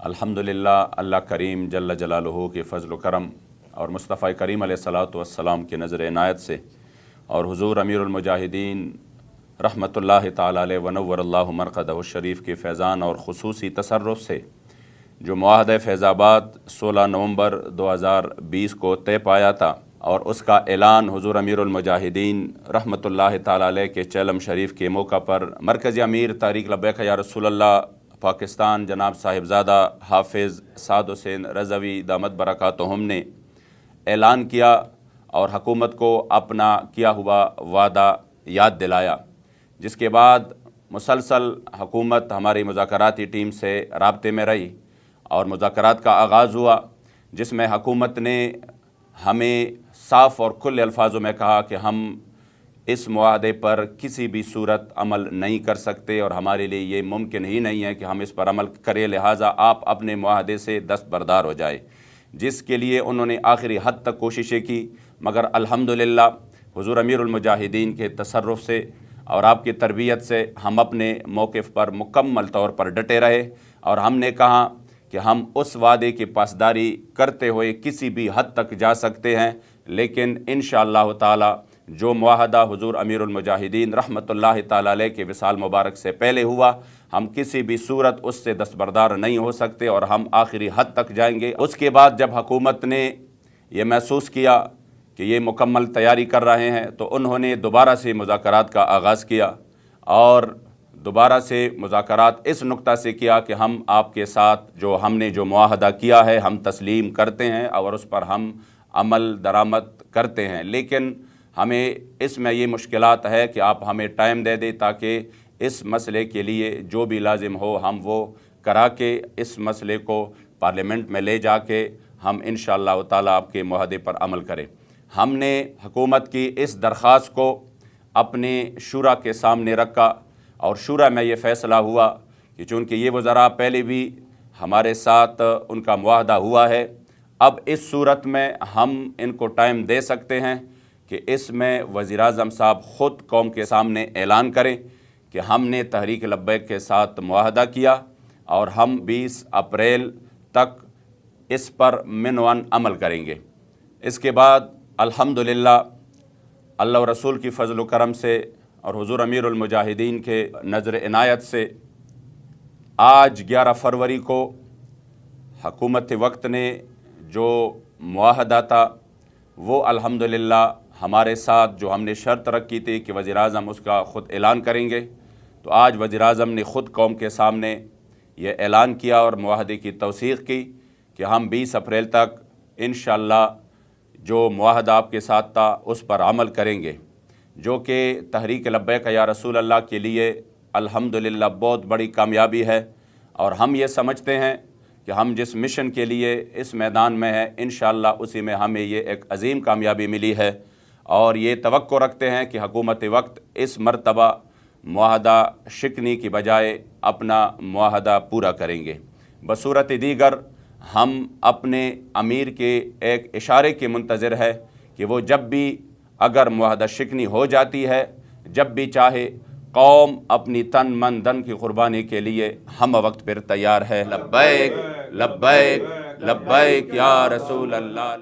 अल्हम्दुलिल्लाह, अल्लाह करीम जल्ल जलालुहु के फ़ज़्ल व करम और मुस्तफ़ा करीम अलैहिस्सलातु वस्सलाम के नज़र इनायत से और हुज़ूर अमीरुल मुजाहिदीन रहमतुल्लाहि ताला अलैहि व नव्वरल्लाहु मरक़दहु शरीफ के फैज़ान और ख़ुसूसी तसर्रुफ़ से जो मुआहदा फैज़ाबाद 16 नवंबर 2020 को तय पाया था और उसका ऐलान हुज़ूर अमीरुल मुजाहिदीन रहमतुल्लाहि ताला अलैहि के चेलम शरीफ के मौका पर मरकज़ी अमीर तारीक़ लब्बैक या रसूलल्लाह पाकिस्तान जनाब साहिबज़ादा हाफिज़ साद हुसैन रज़वी दामत बरकातुहुम ने ऐलान किया और हुकूमत को अपना किया हुआ वादा याद दिलाया, जिसके बाद मुसलसल हुकूमत हमारी मुज़ाकराती टीम से राब्ते में रही और मुज़ाकरात का आगाज़ हुआ, जिसमें हुकूमत ने हमें साफ़ और खुले अल्फाजों में कहा कि हम इस मुआहदे पर किसी भी सूरत अमल नहीं कर सकते और हमारे लिए ये मुमकिन ही नहीं है कि हम इस पर अमल करें, लिहाजा आप अपने मुआहदे से दस्तबरदार हो जाए। जिसके लिए उन्होंने आखिरी हद तक कोशिशें की, मगर अल्हम्दुलिल्लाह हुज़ूर अमीरुल मुजाहिदीन के तसर्रुफ़ से और आपकी तरबियत से हम अपने मौक़िफ़ पर मुकम्मल तौर पर डटे रहे और हमने कहा कि हम उस वादे की पासदारी करते हुए किसी भी हद तक जा सकते हैं, लेकिन इंशाअल्लाह ताला जो मुआहदा हुज़ूर अमीरुल मुजाहिदीन रहमतुल्लाहि ताला अलैहि के विसाल मुबारक से पहले हुआ, हम किसी भी सूरत उससे दस्तबरदार नहीं हो सकते और हम आखिरी हद तक जाएंगे। उसके बाद जब हुकूमत ने ये महसूस किया कि ये मुकम्मल तैयारी कर रहे हैं तो उन्होंने दोबारा से मुज़ाकरात का आगाज़ किया और दोबारा से मुज़ाकरात इस नुक्ता से किया कि हम आपके साथ जो हमने जो मुआहदा किया है हम तस्लीम करते हैं और उस पर हम अमल दरामद करते हैं, लेकिन हमें इसमें ये मुश्किलात है कि आप हमें टाइम दे दें ताकि इस मसले के लिए जो भी लाजिम हो हम वो करा के इस मसले को पार्लियामेंट में ले जाके हम इंशाअल्लाह ताला आपके मुआहदे पर अमल करें। हमने हुकूमत की इस दरख्वास्त को अपने शूरा के सामने रखा और शूरा में ये फ़ैसला हुआ कि चूँकि ये वज़रा पहले भी हमारे साथ उनका मुआहदा हुआ है, अब इस सूरत में हम इनको टाइम दे सकते हैं कि इसमें वज़ीर-ए-आज़म साहब ख़ुद कौम के सामने ऐलान करें कि हमने तहरीक लब्बैक के साथ मुआहदा किया और हम 20 अप्रैल तक इस पर मिनवन अमल करेंगे। इसके बाद अल्हम्दुलिल्लाह अल्लाह व रसूल की फ़ज़्ल व करम से और हुज़ूर अमीरुल मुजाहिदीन के नज़र इनायत से आज 11 फरवरी को हुकूमत वक्त ने जो मुआहदा था वो अल्हम्दुलिल्लाह हमारे साथ जो हमने शर्त रखी थी कि वज़ीर-ए-आज़म उसका ख़ुद ऐलान करेंगे, तो आज वज़ीर-ए-आज़म ने ख़ुद कौम के सामने ये ऐलान किया और मुआहदे की तौसीक़ की कि हम 20 अप्रैल तक इंशाअल्लाह जो मुआहदा आपके साथ था उस पर अमल करेंगे, जो कि तहरीक लब्बैक या रसूल अल्लाह के लिए अल्हम्दुलिल्लाह बहुत बड़ी कामयाबी है। और हम ये समझते हैं कि हम जिस मिशन के लिए इस मैदान में हैं इंशाअल्लाह उसी में हमें ये एक अजीम कामयाबी मिली है और ये तवक्को रखते हैं कि हुकूमत वक्त इस मरतबा मुआहदा शिकनी की बजाय अपना मुआहदा पूरा करेंगे। बसूरत दीगर हम अपने अमीर के एक इशारे के मुंतज़िर है कि वो जब भी अगर मुआहदा शिकनी हो जाती है, जब भी चाहे कौम अपनी तन मन धन की कुर्बानी के लिए हम वक्त पर तैयार है। लब्बैक लब्बैक लब्बैक या रसूल अल्लाह।